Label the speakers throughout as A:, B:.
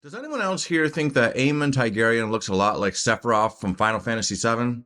A: Does anyone else here think that Aemon Targaryen looks a lot like Sephiroth from Final Fantasy VII?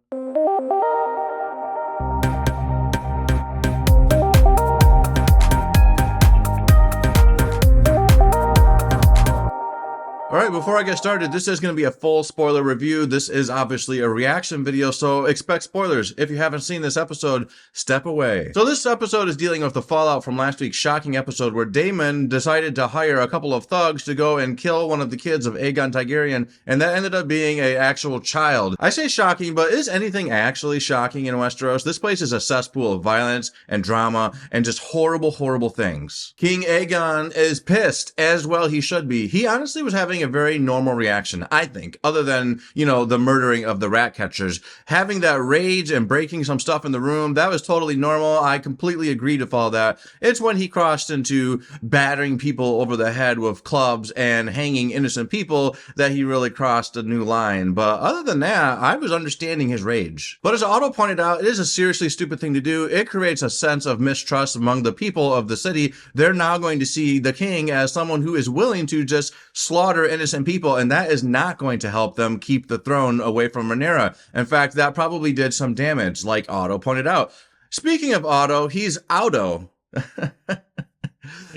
A: Alright, before I get started, this is going to be a full spoiler review. This is obviously a reaction video, so expect spoilers. If you haven't seen this episode, step away. So this episode is dealing with the fallout from last week's shocking episode where Daemon decided to hire a couple of thugs to go and kill one of the kids of Aegon Targaryen, and that ended up being an actual child. I say shocking, but is anything actually shocking in Westeros? This place is a cesspool of violence and drama and just horrible, horrible things. King Aegon is pissed, as well he should be. He honestly was having a very normal reaction, I think, other than, the murdering of the rat catchers. Having that rage and breaking some stuff in the room, that was totally normal. I completely agree with all that. It's when he crossed into battering people over the head with clubs and hanging innocent people that he really crossed a new line. But other than that, I was understanding his rage. But as Otto pointed out, it is a seriously stupid thing to do. It creates a sense of mistrust among the people of the city. They're now going to see the king as someone who is willing to just slaughter innocent people, and that is not going to help them keep the throne away from Rhaenyra. In fact, that probably did some damage, like Otto pointed out. Speaking of Otto, he's Otto.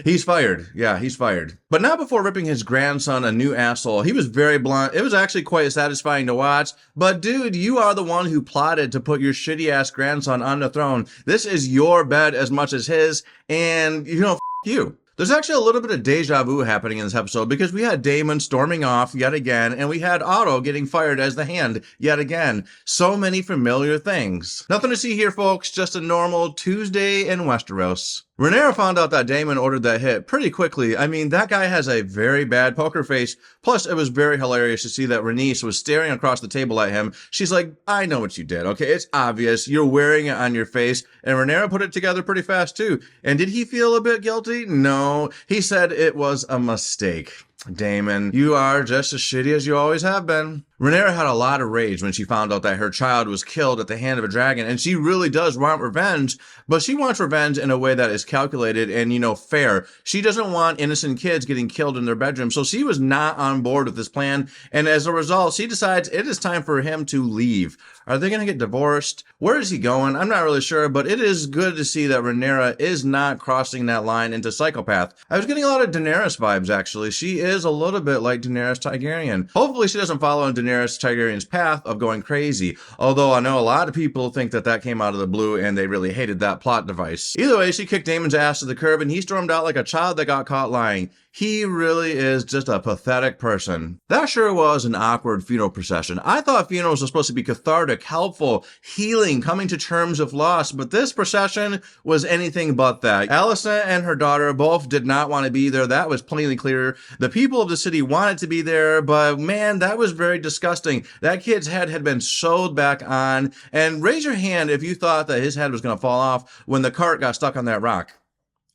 A: He's fired. Yeah, he's fired. But not before ripping his grandson a new asshole. He was very blunt. It was actually quite satisfying to watch. But dude, you are the one who plotted to put your shitty ass grandson on the throne. This is your bed as much as his, and f you. There's actually a little bit of deja vu happening in this episode because we had Daemon storming off yet again, and we had Otto getting fired as the Hand yet again. So many familiar things. Nothing to see here, folks. Just a normal Tuesday in Westeros. Rhaenyra found out that Daemon ordered that hit pretty quickly. I mean, that guy has a very bad poker face. Plus, it was very hilarious to see that Rhaenys was staring across the table at him. She's like, I know what you did, okay? It's obvious. You're wearing it on your face. And Rhaenyra put it together pretty fast, too. And did he feel a bit guilty? No. He said it was a mistake. Daemon, you are just as shitty as you always have been. Rhaenyra had a lot of rage when she found out that her child was killed at the hand of a dragon, and she really does want revenge, but she wants revenge in a way that is calculated and, fair. She doesn't want innocent kids getting killed in their bedroom, so she was not on board with this plan, and as a result, she decides it is time for him to leave. Are they going to get divorced? Where is he going? I'm not really sure, but it is good to see that Rhaenyra is not crossing that line into psychopath. I was getting a lot of Daenerys vibes, actually. She is a little bit like Daenerys Targaryen. Hopefully she doesn't follow in Daenerys Targaryen's path of going crazy, although I know a lot of people think that came out of the blue and they really hated that plot device. Either way, she kicked Daemon's ass to the curb and he stormed out like a child that got caught lying. He really is just a pathetic person. That sure was an awkward funeral procession. I thought funerals were supposed to be cathartic, helpful, healing, coming to terms with loss, but this procession was anything but that. Alicent and her daughter both did not want to be there. That was plainly clear. The people of the city wanted to be there, but man, that was very disgusting. That kid's head had been sewed back on, and raise your hand if you thought that his head was going to fall off when the cart got stuck on that rock.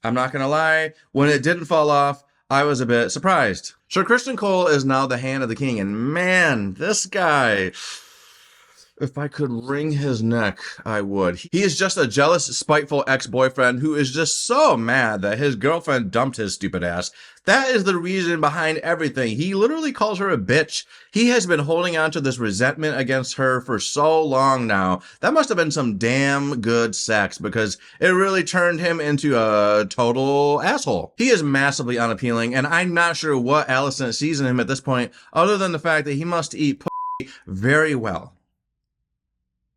A: I'm not going to lie, when it didn't fall off, I was a bit surprised. Sir Criston Cole is now the Hand of the King, and man, this guy, if I could wring his neck, I would. He is just a jealous, spiteful ex-boyfriend who is just so mad that his girlfriend dumped his stupid ass. That is the reason behind everything. He literally calls her a bitch. He has been holding on to this resentment against her for so long now. That must have been some damn good sex because it really turned him into a total asshole. He is massively unappealing, and I'm not sure what Alicent sees in him at this point other than the fact that he must eat pussy very well.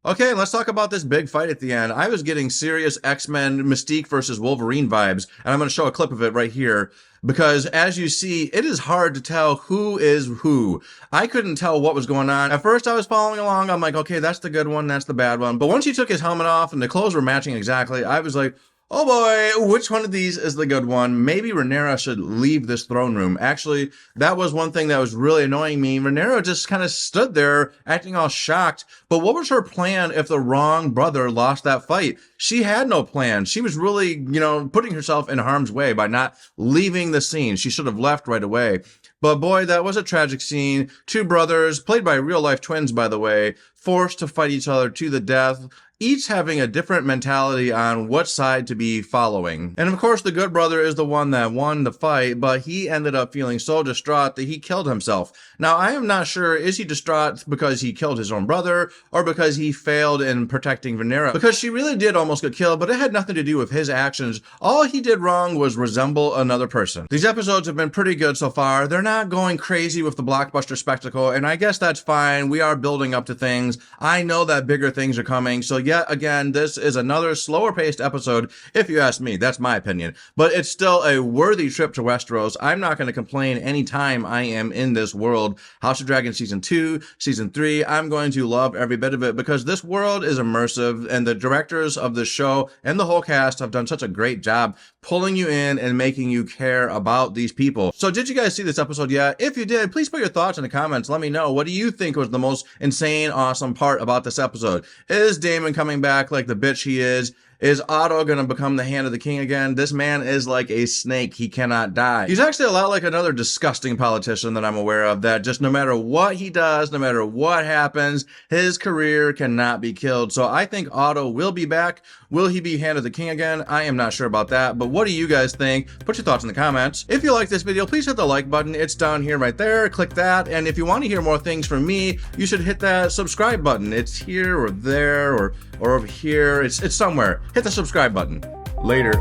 A: Okay, let's talk about this big fight at the end. I was getting serious X-Men Mystique versus Wolverine vibes, and I'm going to show a clip of it right here. Because as you see, it is hard to tell who is who. I couldn't tell what was going on. At first I was following along. I'm like, okay, that's the good one, that's the bad one. But once he took his helmet off and the clothes were matching exactly, I was like, oh boy, which one of these is the good one? Maybe Rhaenyra should leave this throne room. Actually, that was one thing that was really annoying me. Rhaenyra just kind of stood there acting all shocked. But what was her plan if the wrong brother lost that fight? She had no plan. She was really, putting herself in harm's way by not leaving the scene. She should have left right away. But boy, that was a tragic scene. Two brothers, played by real-life twins, by the way, forced to fight each other to the death, each having a different mentality on what side to be following. And of course, the good brother is the one that won the fight, but he ended up feeling so distraught that he killed himself. Now, I am not sure, is he distraught because he killed his own brother or because he failed in protecting Rhaenyra? Because she really did almost get killed, but it had nothing to do with his actions. All he did wrong was resemble another person. These episodes have been pretty good so far. They're not going crazy with the blockbuster spectacle, and I guess that's fine. We are building up to things. I know that bigger things are coming, so yet again, this is another slower paced episode, if you ask me. That's my opinion. But it's still a worthy trip to Westeros. I'm not going to complain anytime I am in this world. House of Dragon Season 2, Season 3, I'm going to love every bit of it because this world is immersive, and the directors of the show and the whole cast have done such a great job pulling you in and making you care about these people. So did you guys see this episode yet? If you did, please put your thoughts in the comments. Let me know. What do you think was the most insane, awesome part about this episode? Is Daemon coming back like the bitch he is? Is Otto going to become the hand of the king again? This man is like a snake. He cannot die. He's actually a lot like another disgusting politician that I'm aware of, that just no matter what he does, no matter what happens, his career cannot be killed. So I think Otto will be back. Will he be hand of the king again? I am not sure about that, but what do you guys think? Put your thoughts in the comments. If you like this video, please hit the like button. It's down here right there. Click that. And if you want to hear more things from me, you should hit that subscribe button. It's here or there or over here. It's somewhere. Hit the subscribe button. Later.